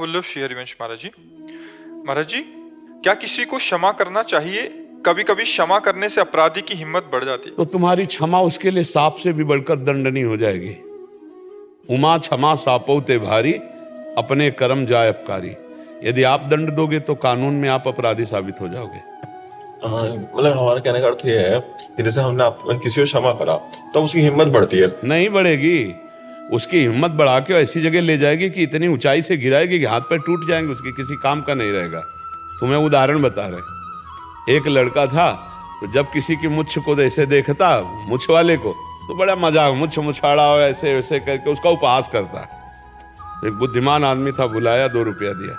वल्लभ हरिवंश महाराज जी, क्या किसी को क्षमा करना चाहिए? कभी कभी क्षमा करने से अपराधी की हिम्मत बढ़ जाती है। तो तुम्हारी क्षमा उसके लिए सांप से भी बढ़कर दंडनीय हो जाएगी। उमा क्षमा सापौ ते भारी, अपने कर्म जाय अपकारी। यदि आप दंड दोगे तो कानून में आप अपराधी साबित हो जाओगे। मतलब हमारा कहने का अर्थ ये है कि जैसे हमने किसी को क्षमा करा तो उसकी हिम्मत बढ़ती है। नहीं बढ़ेगी, उसकी हिम्मत बढ़ा के ऐसी जगह ले जाएगी कि इतनी ऊंचाई से गिराएगी कि हाथ पैर टूट जाएंगे, उसके किसी काम का नहीं रहेगा। तुम्हें उदाहरण बता रहे, एक लड़का था तो जब किसी की मुछ को ऐसे देखता, मुछ वाले को, तो बड़ा मजाक, मुछाड़ा हो ऐसे वैसे करके उसका उपहास करता। एक बुद्धिमान आदमी था, बुलाया, 2 रुपया दिया।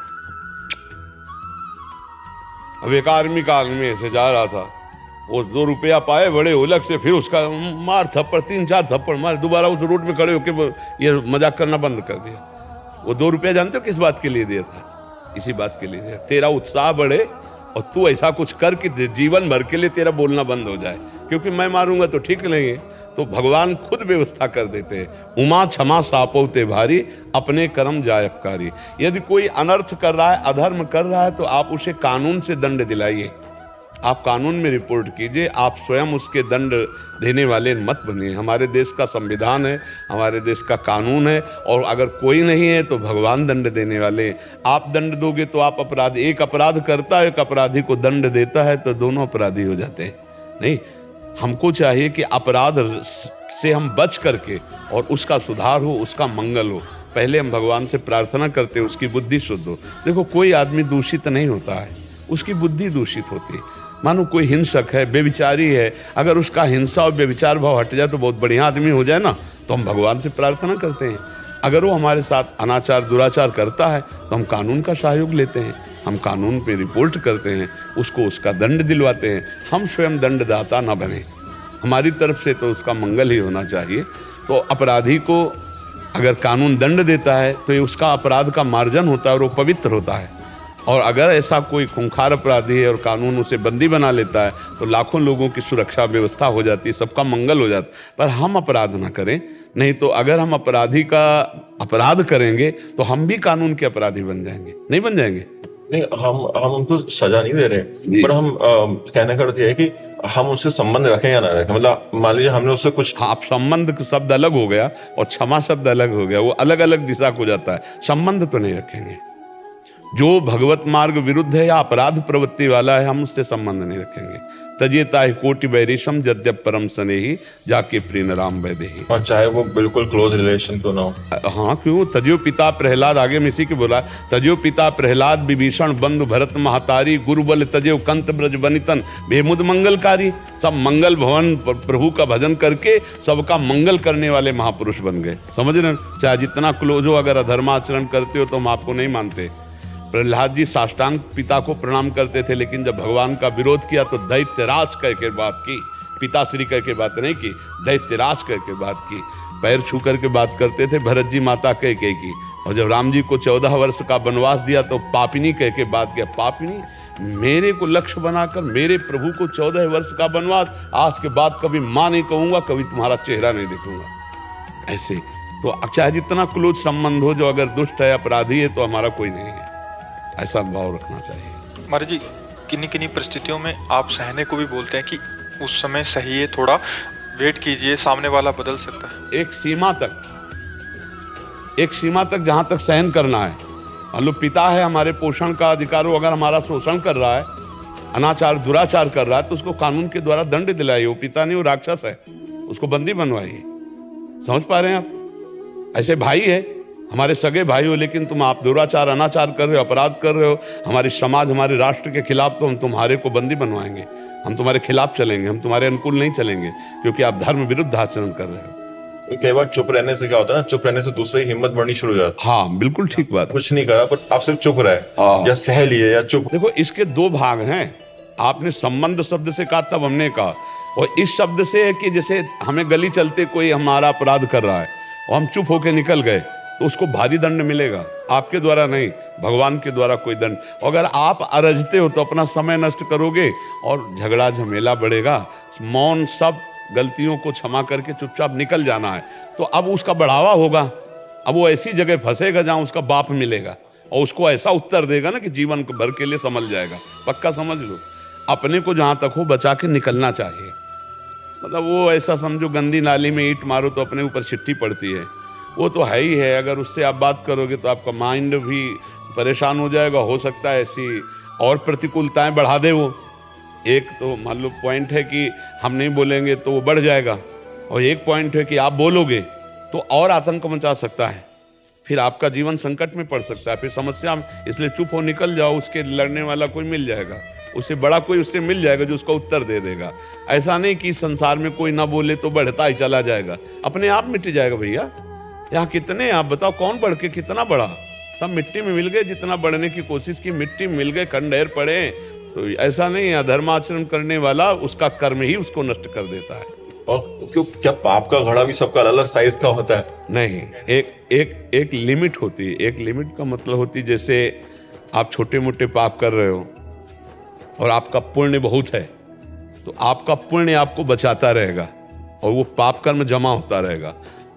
अब एक आर्मी का आदमी ऐसे जा रहा था, वो 2 रुपया पाए, बड़े उलग से फिर उसका मार थप्पड़, 3-4 थप्पड़ मार, दोबारा उस रोड में खड़े होकर ये मजाक करना बंद कर दिया। वो 2 रुपया जानते हो किस बात के लिए दिया था? इसी बात के लिए दिया, तेरा उत्साह बढ़े और तू ऐसा कुछ कर कि जीवन भर के लिए तेरा बोलना बंद हो जाए, क्योंकि मैं मारूंगा तो ठीक नहीं है। तो भगवान खुद व्यवस्था कर देते हैं। उमा क्षमा सापौ ते भारी, अपने कर्म जाय अपकारी। यदि कोई अनर्थ कर रहा है, अधर्म कर रहा है, तो आप उसे कानून से दंड दिलाइए, आप कानून में रिपोर्ट कीजिए, आप स्वयं उसके दंड देने वाले मत बनिए। हमारे देश का संविधान है, हमारे देश का कानून है, और अगर कोई नहीं है तो भगवान दंड देने वाले। आप दंड दोगे तो आप अपराध, एक अपराध करता है, एक अपराधी को दंड देता है, तो दोनों अपराधी हो जाते हैं। नहीं, हमको चाहिए कि अपराध से हम बच करके और उसका सुधार हो, उसका मंगल हो। पहले हम भगवान से प्रार्थना करते हैं उसकी बुद्धि शुद्ध हो। देखो, कोई आदमी दूषित नहीं होता है, उसकी बुद्धि दूषित होती है। मानो कोई हिंसक है, बेविचारी है, अगर उसका हिंसा और बेविचार भाव हट जाए तो बहुत बढ़िया आदमी हो जाए ना, तो हम भगवान से प्रार्थना करते हैं। अगर वो हमारे साथ अनाचार दुराचार करता है तो हम कानून का सहयोग लेते हैं, हम कानून पे रिपोर्ट करते हैं, उसको उसका दंड दिलवाते हैं। हम स्वयं दंडदाता न बने, हमारी तरफ से तो उसका मंगल ही होना चाहिए। तो अपराधी को अगर कानून दंड देता है तो ये उसका अपराध का मार्जन होता है और वो पवित्र होता है। और अगर ऐसा कोई खूंखार अपराधी है और कानून उसे बंदी बना लेता है तो लाखों लोगों की सुरक्षा व्यवस्था हो जाती है, सबका मंगल हो जाता है। पर हम अपराध ना करें, नहीं तो अगर हम अपराधी का अपराध करेंगे तो हम भी कानून के अपराधी बन जाएंगे। नहीं बन जाएंगे? नहीं, हम उनको सजा नहीं दे रहे, पर हम कहने का अर्थ ये है कि हम उससे संबंध रखें या ना रखें। मतलब मान लीजिए हमने उससे कुछ, आप संबंध शब्द अलग हो गया और क्षमा शब्द अलग हो गया, वो अलग अलग दिशा को जाता है। संबंध तो नहीं रखेंगे। जो भगवत मार्ग विरुद्ध है या अपराध प्रवृत्ति वाला है, हम उससे संबंध नहीं रखेंगे। तजेता ही कोटि बैरिशम यद्यप परम स्नेही, जाके प्रीन राम वैदेही। और चाहे वो बिल्कुल क्लोज रिलेशन तो ना हो। हाँ, क्यों? तजो पिता प्रहलाद, आगे में इसी के बोला, तजो पिता प्रहलाद विभीषण बंधु भरत महतारी, गुरुबल तजो कंत ब्रज बनितन बेमुद मंगलकारी। सब मंगल भवन प्रभु का भजन करके सबका मंगल करने वाले महापुरुष बन गए। समझ रहे? चाहे जितना क्लोज हो, अगर अधर्माचरण करते हो तो हम आपको नहीं मानते। प्रहलाद जी साष्टांग पिता को प्रणाम करते थे, लेकिन जब भगवान का विरोध किया तो दैत्यराज कह के बात की, पिताश्री कह के बात नहीं की, दैत्यराज कह के बात की। पैर छू करके बात करते थे भरत जी माता कह के की। और जब राम जी को 14 वर्ष का वनवास दिया तो पापिनी कह के बात किया। पापिनी, मेरे को लक्ष्य बनाकर मेरे प्रभु को 14 वर्ष का वनवास, आज के बाद कभी माँ नहीं कहूँगा, कभी तुम्हारा चेहरा नहीं देखूंगा। ऐसे तो चाहे जितना क्लोज संबंध हो, जो अगर दुष्ट है, अपराधी है, तो हमारा कोई नहीं है, ऐसा भाव रखना चाहिए। महाराज जी, किन्हीं किन्हीं परिस्थितियों में आप सहने को भी बोलते हैं कि उस समय सही है, थोड़ा वेट कीजिए, सामने वाला बदल सकता है। एक सीमा तक जहां तक सहन करना है। मान लो पिता है, हमारे पोषण का अधिकार हो, अगर हमारा शोषण कर रहा है, अनाचार दुराचार कर रहा है, तो उसको कानून के द्वारा दंड दिलाइए। वो पिता नहीं, वो राक्षस है, उसको बंदी बनवाइए। समझ पा रहे हैं आप? ऐसे भाई है, हमारे सगे भाई हो, लेकिन तुम आप दुराचार अनाचार कर रहे हो, अपराध कर रहे हो हमारे समाज हमारे राष्ट्र के खिलाफ, तो हम तुम्हारे को बंदी बनवाएंगे, हम तुम्हारे खिलाफ चलेंगे, हम तुम्हारे अनुकूल नहीं चलेंगे, क्योंकि आप धर्म विरुद्ध आचरण कर रहे हो। कई बार चुप रहने से क्या होता है ना, चुप रहने से दूसरे की हिम्मत बढ़नी शुरू हो जाती है। हाँ, बिल्कुल ठीक बात। कुछ नहीं करा पर आप सिर्फ चुप रहे, या सह लिए या चुप। देखो, इसके 2 भाग हैं। आपने संबंध शब्द से कहा, तब हमने कहा, और इस शब्द से है कि जैसे हमें गली चलते कोई हमारा अपराध कर रहा है और हम चुप होकर निकल गए, तो उसको भारी दंड मिलेगा, आपके द्वारा नहीं, भगवान के द्वारा कोई दंड। अगर आप अरजते हो तो अपना समय नष्ट करोगे और झगड़ा झमेला बढ़ेगा। मौन, सब गलतियों को क्षमा करके चुपचाप निकल जाना है, तो अब उसका बढ़ावा होगा। अब वो ऐसी जगह फंसेगा जहां उसका बाप मिलेगा, और उसको ऐसा उत्तर देगा ना कि जीवन भर के लिए समझ जाएगा। पक्का समझ लो, अपने को जहाँ तक हो बचा के निकलना चाहिए। मतलब वो ऐसा समझो, गंदी नाली में ईंट मारो तो अपने ऊपर चिट्ठी पड़ती है, वो तो है ही है। अगर उससे आप बात करोगे तो आपका माइंड भी परेशान हो जाएगा। हो सकता है ऐसी और प्रतिकूलताएं बढ़ा दे वो। एक तो मान लो पॉइंट है कि हम नहीं बोलेंगे तो वो बढ़ जाएगा, और एक पॉइंट है कि आप बोलोगे तो और आतंक मचा सकता है, फिर आपका जीवन संकट में पड़ सकता है, फिर समस्या में। इसलिए चुप हो निकल जाओ, उसके लड़ने वाला कोई मिल जाएगा, उससे बड़ा कोई उससे मिल जाएगा जो उसका उत्तर दे देगा। ऐसा नहीं कि संसार में कोई ना बोले तो बढ़ता ही चला जाएगा, अपने आप मिट जाएगा। भैया यहाँ कितने, आप बताओ कौन बढ़ के कितना बढ़ा, सब मिट्टी में मिल गए। जितना बढ़ने की कोशिश की मिट्टी में मिल गए, खंडेर पड़े। तो ऐसा नहीं है, अधर्माचरण करने वाला उसका कर्म ही उसको नष्ट कर देता है। और क्यों, क्या पाप का घड़ा भी सबका अलग अलग साइज का होता है? नहीं, एक लिमिट होती है। एक लिमिट का मतलब होती है, जैसे आप छोटे मोटे पाप कर रहे हो और आपका पुण्य बहुत है, तो आपका पुण्य आपको बचाता रहेगा और वो पाप कर्म जमा होता रहेगा,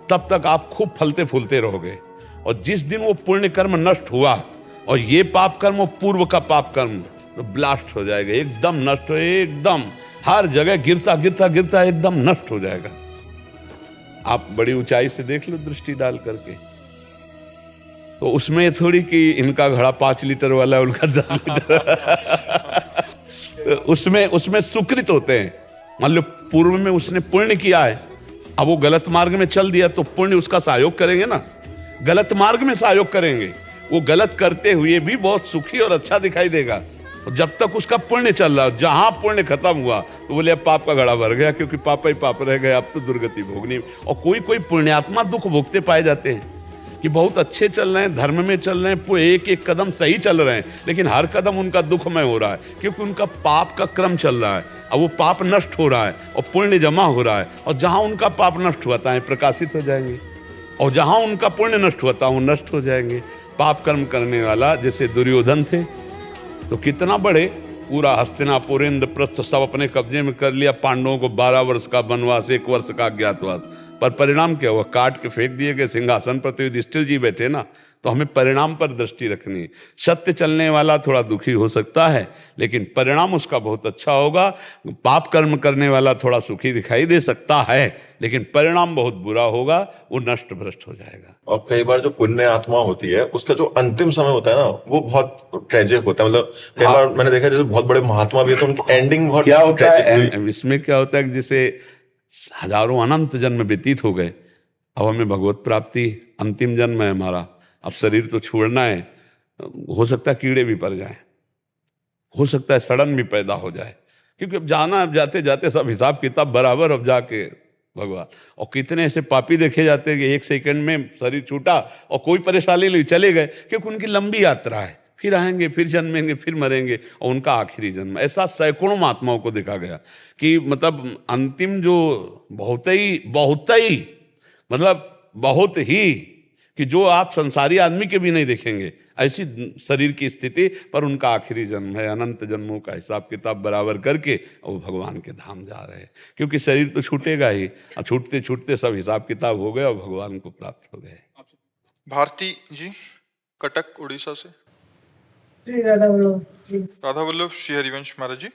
तब तक आप खूब फलते फूलते रहोगे। और जिस दिन वो पुण्य कर्म नष्ट हुआ और ये पाप कर्म और पूर्व का पाप कर्म तो ब्लास्ट हो जाएगा, एकदम नष्ट हो, एकदम हर जगह गिरता गिरता गिरता एकदम नष्ट हो जाएगा। आप बड़ी ऊंचाई से देख लो दृष्टि डाल करके, तो उसमें थोड़ी कि इनका घड़ा 5 लीटर वाला है, उनका 10 लीटर उसमें सुकृत होते हैं। मान लो पूर्व में उसने पुण्य किया है, अब वो गलत मार्ग में चल दिया तो पुण्य उसका सहयोग करेंगे ना, गलत मार्ग में सहयोग करेंगे। वो गलत करते हुए भी बहुत सुखी और अच्छा दिखाई देगा। और जब तक उसका पुण्य चल रहा, जहां पुण्य खत्म हुआ तो बोले अब पाप का घड़ा भर गया, क्योंकि पाप ही पाप रह गए, अब तो दुर्गति भोगनी। और कोई कोई पुण्यात्मा दुख भोगते पाए जाते हैं कि बहुत अच्छे चल रहे हैं, धर्म में चल रहे हैं, एक एक कदम सही चल रहे हैं, लेकिन हर कदम उनका दुखमय हो रहा है, क्योंकि उनका पाप का क्रम चल रहा है। अब वो पाप नष्ट हो रहा है और पुण्य जमा हो रहा है, और जहां उनका पाप नष्ट हुआ है प्रकाशित हो जाएंगे, और जहां उनका पुण्य नष्ट होता है वो नष्ट हो जाएंगे। पाप कर्म करने वाला जैसे दुर्योधन थे, तो कितना बड़े, पूरा हस्तिनापुर इंद्रप्रस्थ सब अपने कब्जे में कर लिया। पांडवों को 12 वर्ष का वनवास, 1 वर्ष का अज्ञातवास, पर परिणाम क्या हुआ? काट के फेंक दिए गए। सिंहासन पर तो युधिष्ठिर जी बैठे ना, तो हमें परिणाम पर दृष्टि रखनी है। सत्य चलने वाला थोड़ा दुखी हो सकता है, लेकिन परिणाम उसका बहुत अच्छा होगा। पाप कर्म करने वाला थोड़ा सुखी दिखाई दे सकता है, लेकिन परिणाम बहुत बुरा होगा, वो नष्ट भ्रष्ट हो जाएगा। और कई बार जो पुण्य आत्मा होती है उसका जो अंतिम समय होता है ना, वो बहुत ट्रेजिक होता है। मतलब कई बार मैंने देखा जैसे बहुत बड़े महात्मा भी है तो उनकी एंडिंग बहुत क्या होता है tragic इसमें, क्या होता है कि जैसे हजारों अनंत जन्म व्यतीत हो गए, अब हमें भगवत प्राप्ति, अंतिम जन्म है हमारा, अब शरीर तो छोड़ना है। हो सकता है कीड़े भी पड़ जाएं, हो सकता है सड़न भी पैदा हो जाए, क्योंकि अब जाना, अब जाते जाते सब हिसाब किताब बराबर, अब जाके भगवान। और कितने ऐसे पापी देखे जाते हैं कि 1 सेकंड में शरीर छूटा और कोई परेशानी नहीं, चले गए, क्योंकि उनकी लंबी यात्रा है, फिर आएंगे, फिर जन्मेंगे, फिर मरेंगे, और उनका आखिरी जन्म। ऐसा सैकड़ों महात्माओं को देखा गया कि मतलब अंतिम जो बहुत ही मतलब बहुत ही, कि जो आप संसारी आदमी के भी नहीं देखेंगे ऐसी शरीर की स्थिति, पर उनका आखिरी जन्म है। अनंत जन्मों का हिसाब किताब बराबर करके वो भगवान के धाम जा रहे हैं, क्योंकि शरीर तो छूटेगा ही, और छूटते छूटते सब हिसाब किताब हो गए और भगवान को प्राप्त हो गए। भारती जी, कटक उड़ीसा से। श्री राधा वल्लभ राधा वल्लभ श्री हरिवंश महाराज जी।